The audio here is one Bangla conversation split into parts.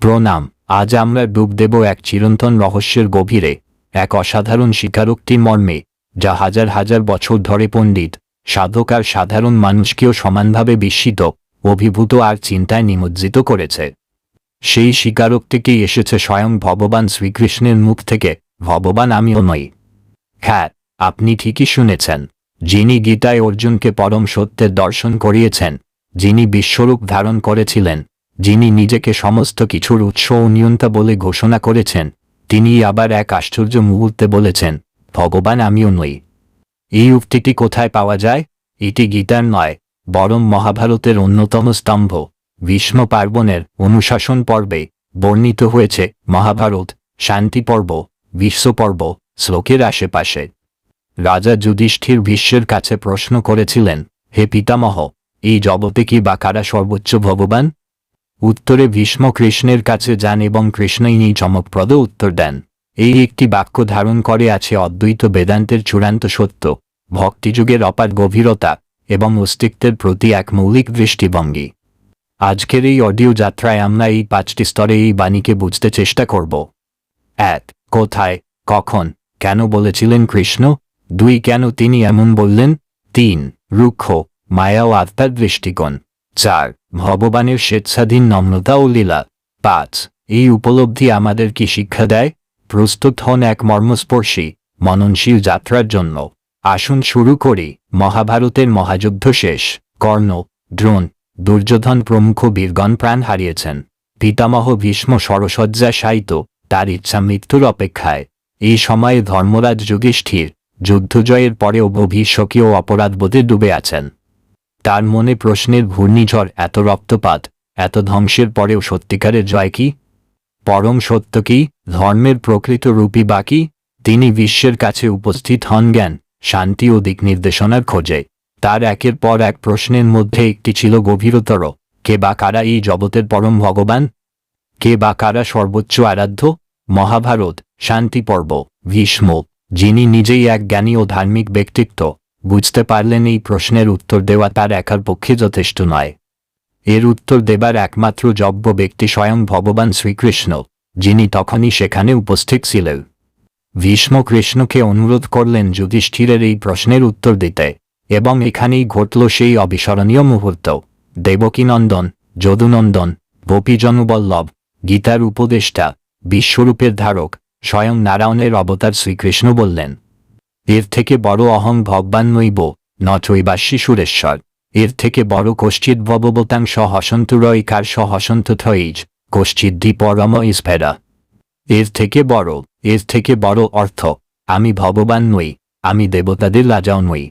প্রণাম। আজ আমরা ডুব দেব এক চিরন্তন রহস্যের গভীরে, এক অসাধারণ স্বীকারোক্তির মর্মে, যা হাজার হাজার বছর ধরে পণ্ডিত, সাধক আর সাধারণ মানুষকেও সমানভাবে বিস্মিত, অভিভূত আর চিন্তায় নিমজ্জিত করেছে। সেই স্বীকারোক্তিটি এসেছে স্বয়ং ভগবান শ্রীকৃষ্ণের মুখ থেকে। ভগবান আমিও নই। হ্যাঁ, আপনি ঠিকই শুনেছেন। যিনি গীতায় অর্জুনকে পরম সত্যের দর্শন করিয়েছেন, যিনি বিশ্বরূপ ধারণ করেছিলেন, যিনি নিজেকে সমস্ত কিছুর উৎস ও নিয়ন্তা বলে ঘোষণা করেছেন, তিনি আবার এক আশ্চর্য মুহূর্তে বলেছেন, ভগবান আমিও নই। এই উক্তিটি কোথায় পাওয়া যায়? এটি গীতার নয়, বরং মহাভারতের অন্যতম স্তম্ভ ভীষ্ম পার্বণের অনুশাসন পর্বে বর্ণিত হয়েছে। মহাভারত শান্তি পর্ব, বিশ্বপর্ব শ্লোকের আশেপাশে। রাজা যুধিষ্ঠির ভীষ্মের কাছে প্রশ্ন করেছিলেন, হে পিতামহ, এই জগতে কি বা কারা সর্বোচ্চ ভগবান? উত্তরে ভীষ্ম কৃষ্ণের কাছে যান এবং কৃষ্ণই এই চমকপ্রদ উত্তর দেন। এই একটি বাক্য ধারণ করে আছে অদ্বৈত বেদান্তের চূড়ান্ত সত্য, ভক্তিযুগের অপার গভীরতা এবং অস্তিত্বের প্রতি এক মৌলিক দৃষ্টিভঙ্গি। আজকের এই অডিও যাত্রায় আমরা এই 5টি স্তরে এই বাণীকে বুঝতে চেষ্টা করব। 1. কোথায়, কখন, কেন বলেছিলেন কৃষ্ণ? 2. কেন তিনি এমন বললেন? 3. রুক্ষ, মায়া ও আত্মার দৃষ্টিকোণ। 4. ভগবানের স্বেচ্ছাধীন নম্রতা ও লীলা। 5. এই উপলব্ধি আমাদের কি শিক্ষা দেয়? প্রস্তুত হন এক মর্মস্পর্শী, মননশীল যাত্রার জন্য। আসুন শুরু করি। মহাভারতের মহাযুদ্ধ শেষ। কর্ণ, দ্রোণ, দুর্যোধন প্রমুখ বীরগণ প্রাণ হারিয়েছেন। পিতামহ ভীষ্ম শরশয্যায় শায়িত, তার ইচ্ছা মৃত্যুর অপেক্ষায়। এই সময়ে ধর্মরাজ যুধিষ্ঠির যুদ্ধজয়ের পরেও ভবিষ্যৎীয় অপরাধবোধে ডুবে আছেন। তার মনে প্রশ্নের ঘূর্ণিঝড়। এত রক্তপাত, এত ধ্বংসের পরেও সত্যিকারের জয় কি? পরম সত্য কি? ধর্মের প্রকৃত রূপই বা কি? তিনি বিশ্বের কাছে উপস্থিত হন জ্ঞান, শান্তি ও দিক নির্দেশনার খোঁজে। তার একের পর এক প্রশ্নের মধ্যে একটি ছিল গভীরতর, কে বা কারা এই জগতের পরম ভগবান? কে বা কারা সর্বোচ্চ আরাধ্য? মহাভারত শান্তি পর্ব। ভীষ্ম, যিনি নিজেই এক জ্ঞানী ও ধার্মিক ব্যক্তিত্ব, বুঝতে পারলেন এই প্রশ্নের উত্তর দেওয়া তার একার পক্ষে যথেষ্ট নয়। এর উত্তর দেবার একমাত্র যোগ্য ব্যক্তি স্বয়ং ভগবান শ্রীকৃষ্ণ, যিনি তখনই সেখানে উপস্থিত ছিলেন। ভীষ্ম কৃষ্ণকে অনুরোধ করলেন যুধিষ্ঠিরের এই প্রশ্নের উত্তর দিতে, এবং এখানেই ঘটল সেই অবিস্মরণীয় মুহূর্ত। দেবকীনন্দন, যদুনন্দন, গোপীজনবল্লভ, গীতার উপদেষ্টা, বিশ্বরূপের ধারক, স্বয়ং নারায়ণের অবতার শ্রীকৃষ্ণ বললেন, এর থেকে বড় অহং ভগবান নৈব, ন চৈবাস্যি সুরেশ্বর। এর থেকে বড় কশ্চিৎ ভববতাং স হসন্তুরৈকার স হসন্তু থৈজ, কশ্চিদ্দি পরম ইস্ফেরা। এর থেকে বড় অর্থ, আমি ভগবান নই, আমি দেবতাদের রাজাও নই।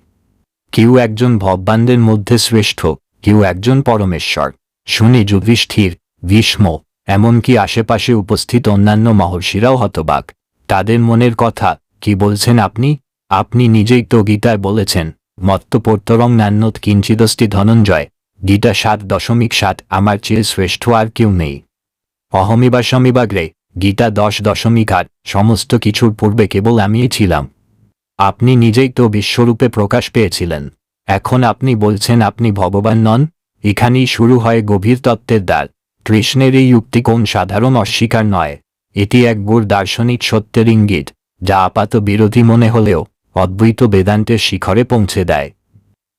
কেউ একজন ভগবানদের মধ্যে শ্রেষ্ঠ, কেউ একজন পরমেশ্বর। শুনে যুধিষ্ঠির, ভীষ্ম, এমনকি আশেপাশে উপস্থিত অন্যান্য মহর্ষিরাও হতবাক। তাদের মনের কথা, কি বলছেন আপনি? আপনি নিজেই তো গীতায় বলেছেন, মত্তপোত্তরং নান্যত কিঞ্চিদস্তি ধনঞ্জয়। গীতা 7.7। আমার চেয়ে শ্রেষ্ঠ আর কেউ নেই। অহমিবাসমিবাগ্রে। গীতা 10.8। সমস্ত কিছুর পূর্বে কেবল আমিই ছিলাম। আপনি নিজেই তো বিশ্বরূপে প্রকাশ পেয়েছিলেন। এখন আপনি বলছেন আপনি ভগবান নন? এখানেই শুরু হয় গভীর তত্ত্বের দ্বার। কৃষ্ণের এই যুক্তি কোন সাধারণ অস্বীকার নয়, এটি এক গূঢ় দার্শনিক সত্যের ইঙ্গিত, যা আপাত বিরোধী মনে হলেও অদ্বৈত বেদান্তের শিখরে পৌঁছে দেয়।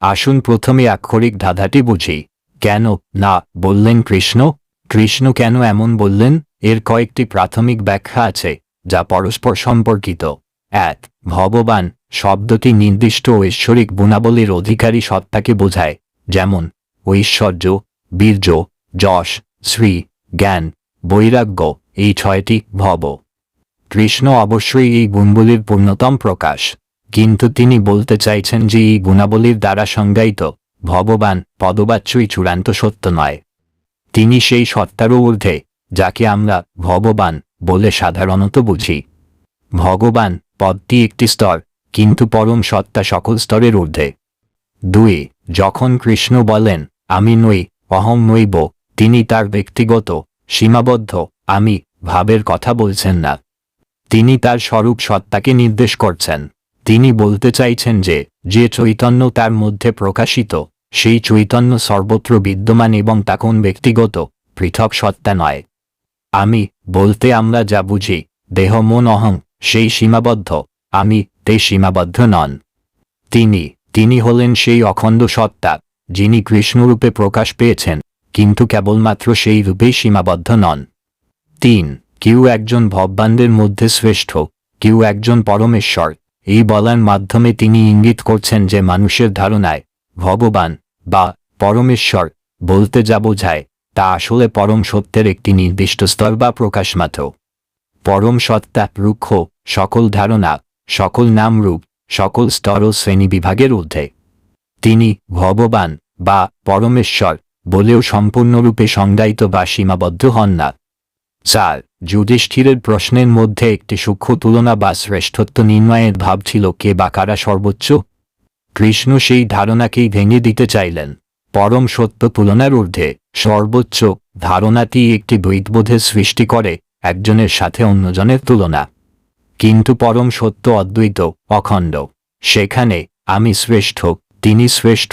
আসুন প্রথমে আক্ষরিক ধাঁধাটি বুঝি। কেন না বললেন কৃষ্ণ? কৃষ্ণ কেন এমন বললেন? এর কয়েকটি প্রাথমিক ব্যাখ্যা আছে, যা পরস্পর সম্পর্কিত। 1. ভগবান শব্দটি নির্দিষ্ট ঐশ্বরিক গুণাবলীর অধিকারী সত্তাকে বোঝায়, যেমন ঐশ্বর্য, বীর্য, যশ, শ্রী, জ্ঞান, বৈরাগ্য। এই 6টি ভব। কৃষ্ণ অবশ্যই এই গুণগুলির পূর্ণতম প্রকাশ, কিন্তু তিনি বলতে চাইছেন যে এই গুণাবলীর দ্বারা সংজ্ঞায়িত ভগবান পদবাচ্যই চূড়ান্ত সত্য নয়। তিনি সেই সত্তারও ঊর্ধ্বে, যাকে আমরা ভগবান বলে সাধারণত বুঝি। ভগবান পদটি একটি স্তর, কিন্তু পরম সত্তা সকল স্তরের ঊর্ধ্বে। 2. যখন কৃষ্ণ বলেন আমি নই, অহং নৈব, তিনি তার ব্যক্তিগত সীমাবদ্ধ আমি ভাবের কথা বলছেন না। তিনি তার স্বরূপ সত্তাকে নির্দেশ করছেন। তিনি বলতে চাইছেন যে চৈতন্য তার মধ্যে প্রকাশিত, সেই চৈতন্য সর্বত্র বিদ্যমান এবং তা কোন ব্যক্তিগত পৃথক সত্তা নয়। আমি বলতে আমরা যা বুঝি, দেহ মন অহং, সেই সীমাবদ্ধ, আমি তে সীমাবদ্ধ নন। তিনি হলেন সেই অখণ্ড সত্তা, যিনি কৃষ্ণরূপে প্রকাশ পেয়েছেন, কিন্তু কেবলমাত্র সেই রূপেই সীমাবদ্ধ নন। কেউ একজন ভগবানদের মধ্যে শ্রেষ্ঠ, কেউ একজন পরমেশ্বর, এই বলার মাধ্যমে তিনি ইঙ্গিত করছেন যে মানুষের ধারণায় ভগবান বা পরমেশ্বর বলতে যা বোঝায় তা আসলে পরম সত্যের একটি নির্দিষ্ট স্তর বা প্রকাশ মাত্র। পরম সত্তা রুক্ষ, সকল ধারণা, সকল নামরূপ, সকল স্তর ও শ্রেণী বিভাগের ঊর্ধ্বে। তিনি ভগবান বা পরমেশ্বর বলেও সম্পূর্ণরূপে সংজ্ঞায়িত বা সীমাবদ্ধ হন না। যুধিষ্ঠিরের প্রশ্নের মধ্যে একটি সূক্ষ্ম তুলনা বা শ্রেষ্ঠত্ব নির্ণয়ের ভাব ছিল, কে বা কারা সর্বোচ্চ। কৃষ্ণ সেই ধারণাকেই ভেঙে দিতে চাইলেন। পরম সত্য তুলনার ঊর্ধ্বে সর্বোচ্চ ধারণাটি একটি দ্বৈতবোধের সৃষ্টি করে, একজনের সাথে অন্যজনের তুলনা। কিন্তু পরম সত্য অদ্বৈত, অখণ্ড। সেখানে আমি শ্রেষ্ঠ, তিনি শ্রেষ্ঠ,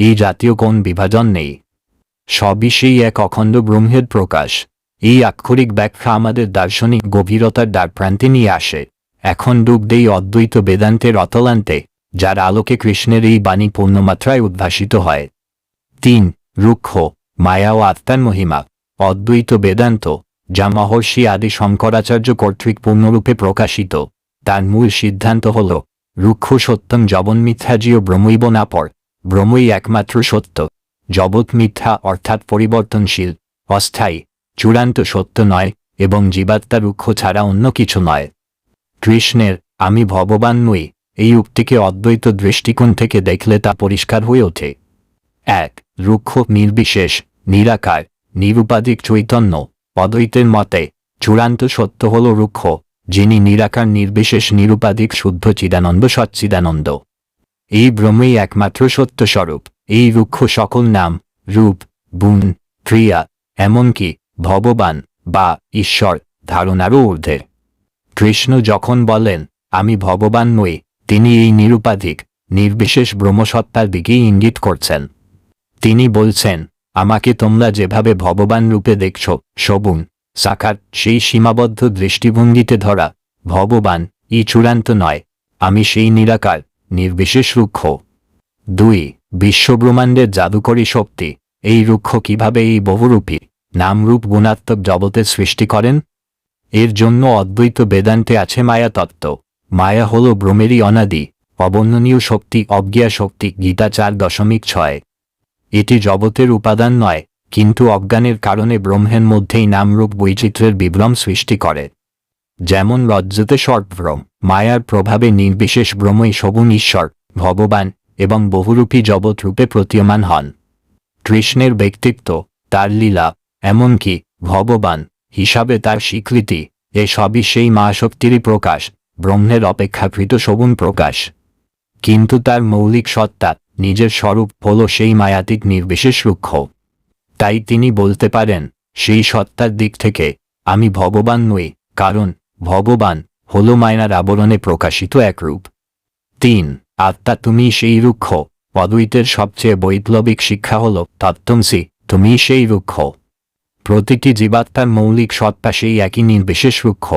এই জাতীয় কোন বিভাজন নেই। সবই সেই এক অখণ্ড ব্রহ্মের প্রকাশ। এই আক্ষরিক ব্যাখ্যা আমাদের দার্শনিক গভীরতার দ্বারপ্রান্তে নিয়ে আসে। এখন ডুব দেই অদ্বৈত বেদান্তের অতলান্তে, যার আলোকে কৃষ্ণের এই বাণী পূর্ণমাত্রায় উদ্ভাসিত হয়। রুক্ষ, মায়া ও আত্মার মহিমা। অদ্বৈত বেদান্ত, যা মহর্ষি আদি শঙ্করাচার্য কর্তৃক পূর্ণরূপে প্রকাশিত, তার মূল সিদ্ধান্ত হল রুক্ষ সত্যং জবন মিথ্যাজিও ব্রহ্মৈব নাপর। ব্রহ্মই একমাত্র সত্য, জগৎ মিথ্যা অর্থাৎ পরিবর্তনশীল, অস্থায়ী, চূড়ান্ত সত্য নয়, এবং জীবাত্মা রুক্ষ ছাড়া অন্য কিছু নয়। কৃষ্ণের আমি ভগবান নই এই উক্তিকে অদ্বৈত দৃষ্টিকোণ থেকে দেখলে তা পরিষ্কার হয়ে ওঠে। রুক্ষ নির্বিশেষ, নিরাকার, নিরুপাধিক চৈতন্য। অদ্বৈতের মতে চূড়ান্ত সত্য হল রুক্ষ, যিনি নিরাকার, নির্বিশেষ, নিরুপাধিক, শুদ্ধ চিদানন্দ, সচ্চিদানন্দ। এই ব্রহ্মই একমাত্র সত্যস্বরূপ। এই রুক্ষ সকল নাম, রূপ, গুণ, ক্রিয়া, এমনকি ভগবান বা ঈশ্বর ধারণারও ঊর্ধ্বে। কৃষ্ণ যখন বলেন আমি ভগবান নই, তিনি এই নিরুপাধিক, নির্বিশেষ ব্রহ্মসত্তার দিকেই ইঙ্গিত করছেন। তিনি বলছেন, আমাকে তোমরা যেভাবে ভগবান রূপে দেখছ, সগুণ, সাকার, সেই সীমাবদ্ধ দৃষ্টিভঙ্গিতে ধরা ভগবান চূড়ান্ত নয়, আমি সেই নিরাকার, নির্বিশেষ রুক্ষ। বিশ্বব্রহ্মাণ্ডের জাদুকরী শক্তি। এই রুক্ষ কিভাবে এই বহুরূপী নামরূপ গুণাত্মক জগতের সৃষ্টি করেন? এর জন্য অদ্বৈত বেদান্তে আছে মায়া তত্ত্ব। মায়া হল ব্রহ্মেরই অনাদি অবর্ণনীয় শক্তি, অজ্ঞা শক্তি। গীতা 4.6। এটি জগতের উপাদান নয়, কিন্তু অজ্ঞানের কারণে ব্রহ্মের মধ্যেই নামরূপ বৈচিত্র্যের বিভ্রম সৃষ্টি করে। যেমন রজ্জুতে সর্বব্রহ্ম, মায়ার প্রভাবে নির্বিশেষ ব্রহ্মই সগুণ ঈশ্বর, ভগবান এবং বহুরূপী জগৎ রূপে প্রতীয়মান হন। কৃষ্ণের ব্যক্তিত্ব, তার লীলা, এমনকি ভগবান হিসাবে তার স্বীকৃতি, এ সবই সেই মহাশক্তিরই প্রকাশ, ব্রহ্মের অপেক্ষাকৃত সগুণ প্রকাশ। কিন্তু তার মৌলিক সত্তা, নিজের স্বরূপ হল সেই মায়াতীত নির্বিশেষ রুক্ষ। তাই তিনি বলতে পারেন সেই সত্তার দিক থেকে আমি ভগবান নই, কারণ ভগবান হল মায়ার আবরণে প্রকাশিত এক রূপ। আত্মা তুমি সেই রুক্ষ। অদ্বৈতের সবচেয়ে বৈপ্লবিক শিক্ষা হল তত্ত্বমসি, তুমি সেই রুক্ষ। প্রতিটি জীবাত্মার মৌলিক সত্তা সেই একই নির্বিশেষ রুক্ষ।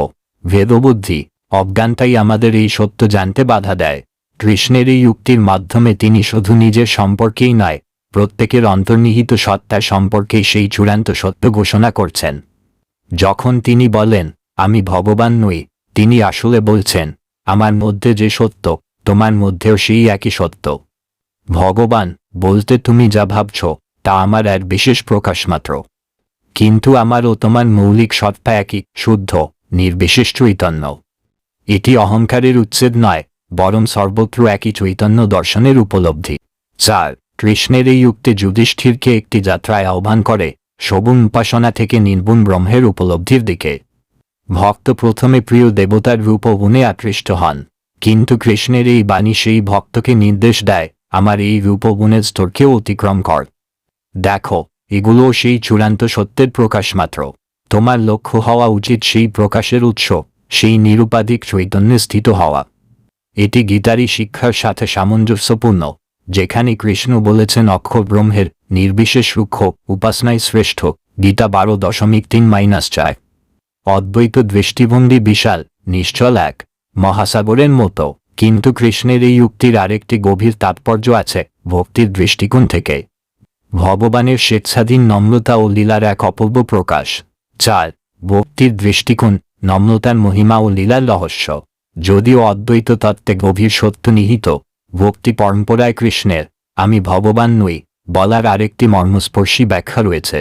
ভেদবুদ্ধি, অজ্ঞানতাই আমাদের এই সত্য জানতে বাধা দেয়। কৃষ্ণের এই উক্তির মাধ্যমে তিনি শুধু নিজের সম্পর্কেই নয়, প্রত্যেকের অন্তর্নিহিত সত্তার সম্পর্কেই সেই চূড়ান্ত সত্য ঘোষণা করছেন। যখন তিনি বলেন আমি ভগবান নই, তিনি আসলে বলছেন আমার মধ্যে যে সত্য, তোমার মধ্যেও সেই একই সত্য। ভগবান বলতে তুমি যা ভাবছ তা আমার এক বিশেষ প্রকাশ মাত্র, কিন্তু আমার ও তোমার মৌলিক সত্তা একই, শুদ্ধ, নির্বিশেষ চৈতন্য। এটি অহংকারের উচ্ছেদ নয়, বরং সর্বত্র একই চৈতন্য দর্শনের উপলব্ধি। কৃষ্ণের এই উক্তি যুধিষ্ঠিরকে একটি যাত্রায় আহ্বান করে, সগুণ উপাসনা থেকে নির্গুণ ব্রহ্মের উপলব্ধির দিকে। ভক্ত প্রথমে প্রিয় দেবতার রূপ ও গুণে আকৃষ্ট হন, কিন্তু কৃষ্ণের এই বাণী সেই ভক্তকে নির্দেশ দেয় আমার এই রূপ ও গুণের স্তরকেও অতিক্রম কর। দেখো, এগুলোও সেই চূড়ান্ত সত্যের প্রকাশ মাত্র। তোমার লক্ষ্য হওয়া উচিত সেই প্রকাশের উৎস, সেই নিরুপাধিক চৈতন্যে স্থিত হওয়া। এটি গীতারই শিক্ষার সাথে সামঞ্জস্যপূর্ণ, যেখানে কৃষ্ণ বলেছেন অক্ষর ব্রহ্মের নির্বিশেষ রুক্ষ উপাসনায় শ্রেষ্ঠ। গীতা 12.3-4। অদ্বৈত দৃষ্টিভঙ্গি বিশাল, নিশ্চল এক মহাসাগরের মতো। কিন্তু কৃষ্ণের এই উক্তির আরেকটি গভীর তাৎপর্য আছে ভক্তির দৃষ্টিকোণ থেকে। ভগবানের স্বেচ্ছাধীন নম্রতা ও লীলার এক অপূর্ব প্রকাশ। 4. ভক্তির দৃষ্টিকোণ, নম্রতার মহিমা ও লীলার রহস্য। যদিও অদ্বৈত তত্ত্বে গভীর সত্য নিহিত, ভক্তি পরম্পরায় কৃষ্ণের আমি ভগবান নই বলার আরেকটি মর্মস্পর্শী ব্যাখ্যা রয়েছে।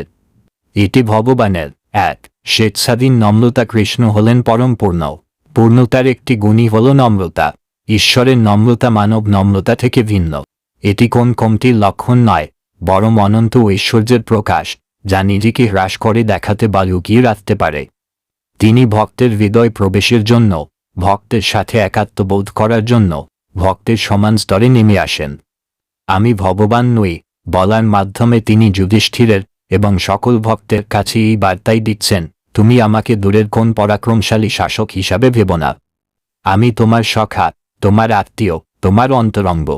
এটি ভগবানের 1. স্বেচ্ছাধীন নম্রতা। কৃষ্ণ হলেন পরম পূর্ণ। পূর্ণতার একটি গুণই হল নম্রতা। ঈশ্বরের নম্রতা মানব নম্রতা থেকে ভিন্ন। এটি কোন কমতির লক্ষণ নয়, বরং অনন্ত ঐশ্বর্যের প্রকাশ, যা নিজেকে হ্রাস করে দেখাতে বা লুকিয়ে রাখতে পারে। তিনি ভক্তের হৃদয় প্রবেশের জন্য, ভক্তের সাথে একাত্মবোধ করার জন্য ভক্তের সমান স্তরে নেমে আসেন। আমি ভগবান নই বলার মাধ্যমে তিনি যুধিষ্ঠিরের এবং সকল ভক্তের কাছে এই বার্তাই দিচ্ছেন, তুমি আমাকে দূরের কোন পরাক্রমশালী শাসক হিসাবে ভেবো না। আমি তোমার সখা, তোমার আত্মীয়, তোমার অন্তরঙ্গ,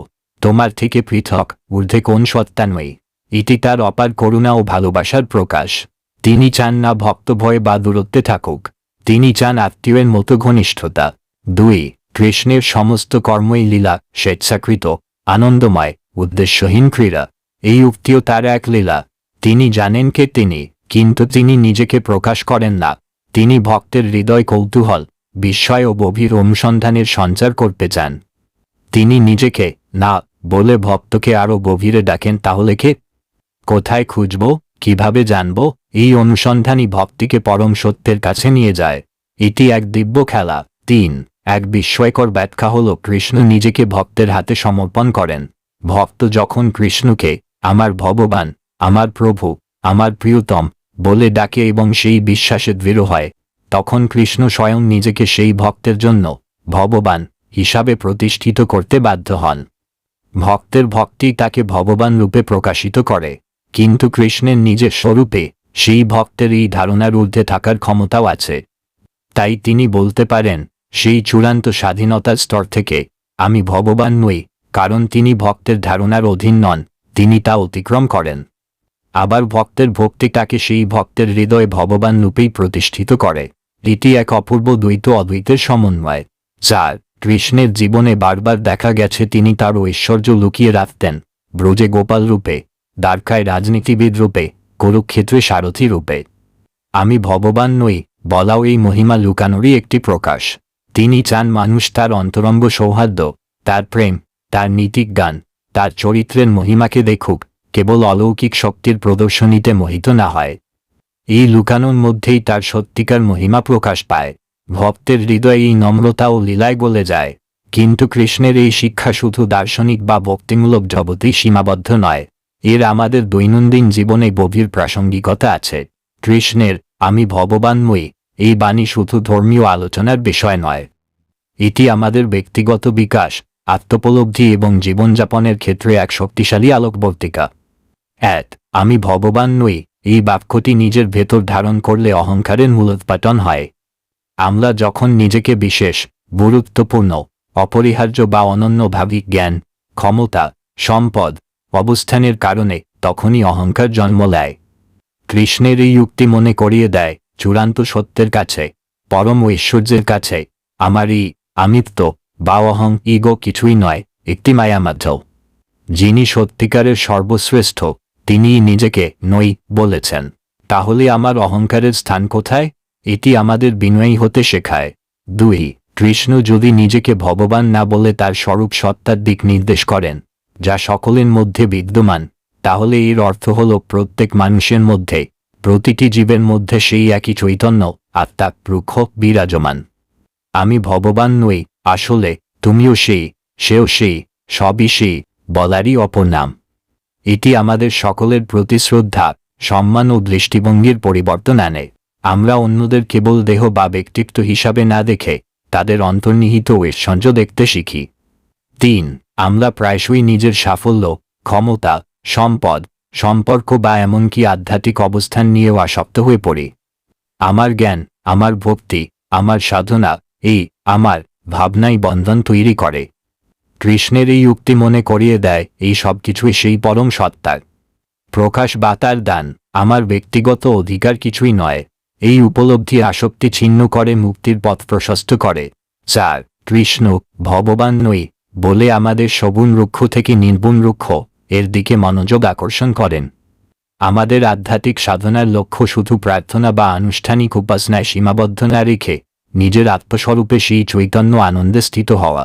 তোমার থেকে পৃথক ঊর্ধ্বে কোন সত্তা নই। এটি তার অপার করুণা ও ভালোবাসার প্রকাশ। তিনি চান না ভক্ত ভয়ে বা দূরত্বে থাকুক, তিনি চান আত্মীয়ের মতো ঘনিষ্ঠতা। 2. কৃষ্ণের সমস্ত কর্মই লীলা, স্বেচ্ছাকৃত, আনন্দময়, উদ্দেশ্যহীন ক্রীড়া। এই উক্তিও তার এক লীলা। তিনি জানেন কে তিনি, কিন্তু তিনি নিজেকে প্রকাশ করেন না। তিনি ভক্তের হৃদয় কৌতূহল, বিস্ময় ও গভীর অনুসন্ধানের সঞ্চার করতে চান। তিনি নিজেকে না বলে ভক্তকে আরও গভীরে ডাকেন। তাহলে কে, কোথায় খুঁজব, কিভাবে জানব? এই অনুসন্ধানই ভক্তিকে পরম সত্যের কাছে নিয়ে যায়। এটি এক দিব্য খেলা। 3. এক বিস্ময়কর ব্যাখ্যা হল কৃষ্ণ নিজেকে ভক্তের হাতে সমর্পণ করেন। ভক্ত যখন কৃষ্ণকে আমার ভগবান, আমার প্রভু, আমার প্রিয়তম বলে ডাকে এবং সেই বিশ্বাসে দৃঢ় হয়, তখন কৃষ্ণ স্বয়ং নিজেকে সেই ভক্তের জন্য ভগবান হিসাবে প্রতিষ্ঠিত করতে বাধ্য হন। ভক্তের ভক্তি তাকে ভগবান রূপে প্রকাশিত করে, কিন্তু কৃষ্ণের নিজের স্বরূপে সেই ভক্তের এই ধারণার ঊর্ধ্বে থাকার ক্ষমতাও আছে। তাই তিনি বলতে পারেন সেই চূড়ান্ত স্বাধীনতার স্তর থেকে, আমি ভগবান নই, কারণ তিনি ভক্তের ধারণার অধীন নন, তিনি তা অতিক্রম করেন। আবার ভক্তের ভক্তি তাকে সেই ভক্তের হৃদয়ে ভগবান রূপেই প্রতিষ্ঠিত করে। এটি এক অপূর্ব দ্বৈত অদ্বৈতের সমন্বয়। 4. কৃষ্ণের জীবনে বারবার দেখা গেছে তিনি তার ঐশ্বর্য লুকিয়ে রাখতেন, ব্রজে গোপাল রূপে, দ্বারকায় রাজনীতিবিদ রূপে, কুরুক্ষেত্রে সারথী রূপে। আমি ভগবান নই বলাও এই মহিমা লুকানোরই একটি প্রকাশ। তিনি চান মানুষ তার অন্তরঙ্গ সৌহার্দ্য, তার প্রেম, তার নীতিক জ্ঞান, তার চরিত্রের মহিমাকে দেখুক, কেবল অলৌকিক শক্তির প্রদর্শনীতে মোহিত না হয়। এই লুকানোর মধ্যেই তার সত্যিকার মহিমা প্রকাশ পায়। ভক্তের হৃদয়ে এই নম্রতা ও লীলায় গলে যায়। কিন্তু কৃষ্ণের এই শিক্ষা শুধু দার্শনিক বা ভক্তিমূলক জগতেই সীমাবদ্ধ নয়, এর আমাদের দৈনন্দিন জীবনে গভীর প্রাসঙ্গিকতা আছে। কৃষ্ণের আমি ভগবান নই এই বাণী শুধু ধর্মীয় আলোচনার বিষয় নয়, এটি আমাদের ব্যক্তিগত বিকাশ, আত্মোপলব্ধি এবং জীবনযাপনের ক্ষেত্রে এক শক্তিশালী আলোকবর্তিকা। 1. আমি ভগবান নই এই বাক্যটি নিজের ভেতর ধারণ করলে অহংকারের মূলোৎপাটন হয়। আমরা যখন নিজেকে বিশেষ, গুরুত্বপূর্ণ, অপরিহার্য বা অনন্য ভাবি জ্ঞান, ক্ষমতা, সম্পদ, অবস্থানের কারণে, তখনই অহংকার জন্ম নেয়। কৃষ্ণের এই উক্তি মনে করিয়ে দেয় চূড়ান্ত সত্যের কাছে, পরম ঐশ্বর্যের কাছে, আমার এই আমিত্ব বা অহং ইগো কিছুই নয়, একটি মায়ামাত্র। যিনি সত্যিকারের সর্বশ্রেষ্ঠ তিনিই নিজেকে নই বলেছেন। তাহলে আমার অহংকারের স্থান কোথায়? এটি আমাদের বিনয়ী হতে শেখায়। 2. কৃষ্ণ যদি নিজেকে ভগবান না বলে তার স্বরূপ সত্তার দিক নির্দেশ করেন, যা সকলের মধ্যে বিদ্যমান, তাহলে এর অর্থ হল প্রত্যেক মানুষের মধ্যে, প্রতিটি জীবের মধ্যে সেই একই চৈতন্য, আত্মা, রুক্ষ বিরাজমান। আমি ভগবান নই, আসলে তুমিও সেই, সেও সেই, সবই সেই বলারই অপর নাম। এটি আমাদের সকলের প্রতি শ্রদ্ধা, সম্মান ও দৃষ্টিভঙ্গির পরিবর্তন আনে। আমরা অন্যদের কেবল দেহ বা ব্যক্তিত্ব হিসাবে না দেখে তাদের অন্তর্নিহিত ঐশ্বর্য দেখতে শিখি। 3. আমরা প্রায়শই নিজের সাফল্য, ক্ষমতা, সম্পদ, সম্পর্ক বা এমনকি আধ্যাত্মিক অবস্থান নিয়েও আসক্ত হয়ে পড়ি। আমার জ্ঞান, আমার ভক্তি, আমার সাধনা, এই আমার ভাবনাই বন্ধন তৈরি করে। কৃষ্ণের এই উক্তি মনে করিয়ে দেয় এই সব কিছুই সেই পরম সত্তার প্রকাশ বা তার দান, আমার ব্যক্তিগত অধিকার কিছুই নয়। এই উপলব্ধি আসক্তি ছিন্ন করে, মুক্তির পথ প্রশস্ত করে। 4. কৃষ্ণ ভগবান নই বলে আমাদের সগুণ রুক্ষ থেকে নির্গুণ রুক্ষ এর দিকে মনোযোগ আকর্ষণ করেন। আমাদের আধ্যাত্মিক সাধনার লক্ষ্য শুধু প্রার্থনা বা আনুষ্ঠানিক উপাসনায় সীমাবদ্ধ না রেখে নিজের আত্মস্বরূপে সেই চৈতন্য আনন্দে স্থিত হওয়া।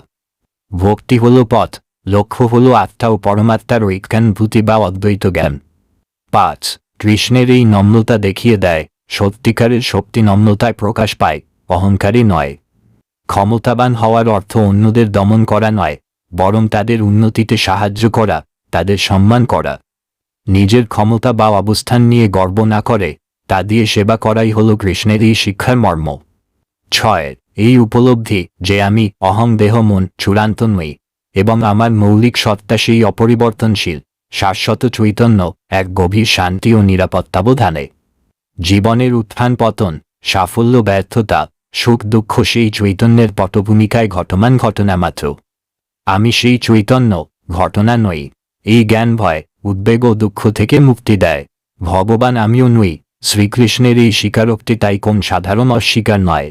ভক্তি হল পথ, লক্ষ্য হল আত্মা ও পরমাত্মার ঐক্যানুভূতি বা অদ্বৈত জ্ঞান। 5. কৃষ্ণের এই নম্রতা দেখিয়ে দেয় সত্যিকারের শক্তি নম্রতায় প্রকাশ পায়, অহংকারী নয়। ক্ষমতাবান হওয়ার অর্থ অন্যদের দমন করা নয়, বরং তাদের উন্নতিতে সাহায্য করা, তাদের সম্মান করা। নিজের ক্ষমতা বা অবস্থান নিয়ে গর্ব না করে তা দিয়ে সেবা করাই হল কৃষ্ণের এই শিক্ষার মর্ম। 6. এই উপলব্ধি যে আমি অহং দেহ মন চূড়ান্ত নই এবং আমার মৌলিক সত্তা সেই অপরিবর্তনশীল শাশ্বত চৈতন্য এক গভীর শান্তি ও নিরাপত্তাবোধ আনে। জীবনের উত্থান পতন, সাফল্য ব্যর্থতা, সুখ দুঃখ সেই চৈতন্যের পটভূমিকায় ঘটমান ঘটনা মাত্র। আমি সেই চৈতন্য, ঘটনা নই। এই জ্ঞান ভয়, উদ্বেগ ও দুঃখ থেকে মুক্তি দেয়। ভগবান আমিও নই শ্রীকৃষ্ণের এই স্বীকারোক্তি তাই কোন সাধারণ অস্বীকার নয়।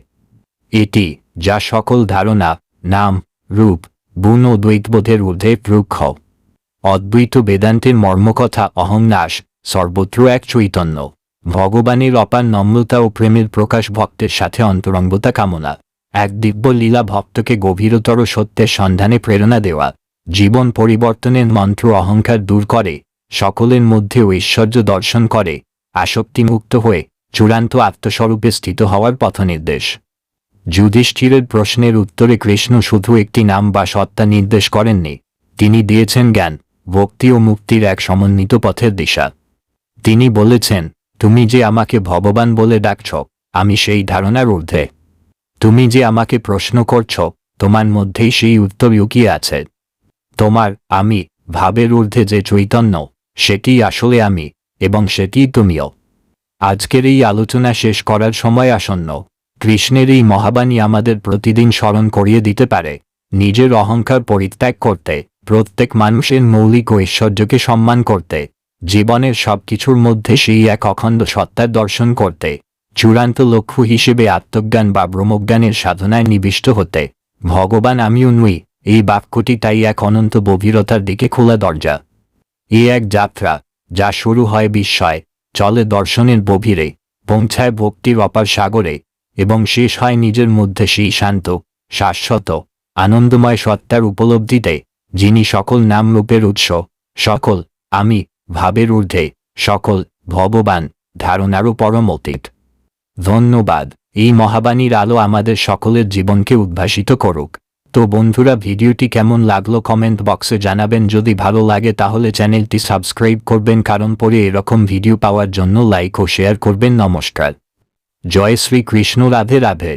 এটি যা সকল ধারণা, নাম, রূপ, গুণ ও দ্বৈতবোধের ঊর্ধ্বে প্রুক্ষ। অদ্বৈত বেদান্তের মর্মকথা অহং নাশ, সর্বত্র এক চৈতন্য। ভগবানের অপার নম্রতা ও প্রেমের প্রকাশ ভক্তের সাথে অন্তরঙ্গতা কামনা। এক দিব্য লীলা ভক্তকে গভীরতর সত্যের সন্ধানে প্রেরণা দেওয়া। জীবন পরিবর্তনের মন্ত্র অহংকার দূর করে, সকলের মধ্যে ঐশ্বর্য দর্শন করে, আসক্তিমুক্ত হয়ে চূড়ান্ত আত্মস্বরূপে স্থিত হওয়ার পথনির্দেশ। যুধিষ্ঠিরের প্রশ্নের উত্তরে কৃষ্ণ শুধু একটি নাম বা সত্তা নির্দেশ করেননি, তিনি দিয়েছেন জ্ঞান, ভক্তি ও মুক্তির এক সমন্বিত পথের দিশা। তিনি বলেছেন, তুমি যে আমাকে ভগবান বলে ডাকছ, আমি সেই ধারণার ঊর্ধ্বে। তুমি যে আমাকে প্রশ্ন করছ, তোমার মধ্যেই সেই উত্তর লুকিয়ে আছে। তোমার আমি ভাবের ঊর্ধ্বে যে চৈতন্য, সেটি আসলে আমি, এবং সেটিই তুমিও। আজকের এই আলোচনা শেষ করার সময় আসন্ন। কৃষ্ণের এই মহাবাণী আমাদের প্রতিদিন স্মরণ করিয়ে দিতে পারে নিজের অহংকার পরিত্যাগ করতে, প্রত্যেক মানুষের মৌলিক ঐশ্বর্যকে সম্মান করতে, জীবনের সবকিছুর মধ্যে সেই এক অখণ্ড সত্তার দর্শন করতে, চূড়ান্ত লক্ষ্য হিসেবে আত্মজ্ঞান বা ব্রহ্মজ্ঞানের সাধনায় নিবিষ্ট হতে। ভগবান আমিও নই এই বাক্যটি তাই এক অনন্ত গভীরতার দিকে খোলা দরজা। এ এক যাত্রা যা শুরু হয় বিস্ময়, চলে দর্শনের গভীরে, পৌঁছায় ভক্তির অপার সাগরে এবং শেষ হয় নিজের মধ্যে সেই শান্ত, শাশ্বত, আনন্দময় সত্তার উপলব্ধিতে, যিনি সকল নামরূপের উৎস, সকল আমি ভাবের ঊর্ধ্বে, সকল ভগবান ধারণারও পরম অতীত। ধন্যবাদ। এই মহাবাণীর আলো আমাদের সকলের জীবনকে উদ্ভাসিত করুক। তো বন্ধুরা, ভিডিওটি কেমন লাগলো কমেন্ট বক্সে জানাবেন। যদি ভালো লাগে তাহলে চ্যানেলটি সাবস্ক্রাইব করবেন, কারণ পরে এরকম ভিডিও পাওয়ার জন্য লাইক ও শেয়ার করবেন। নমস্কার। জয় শ্রী কৃষ্ণ। রাধে রাধে।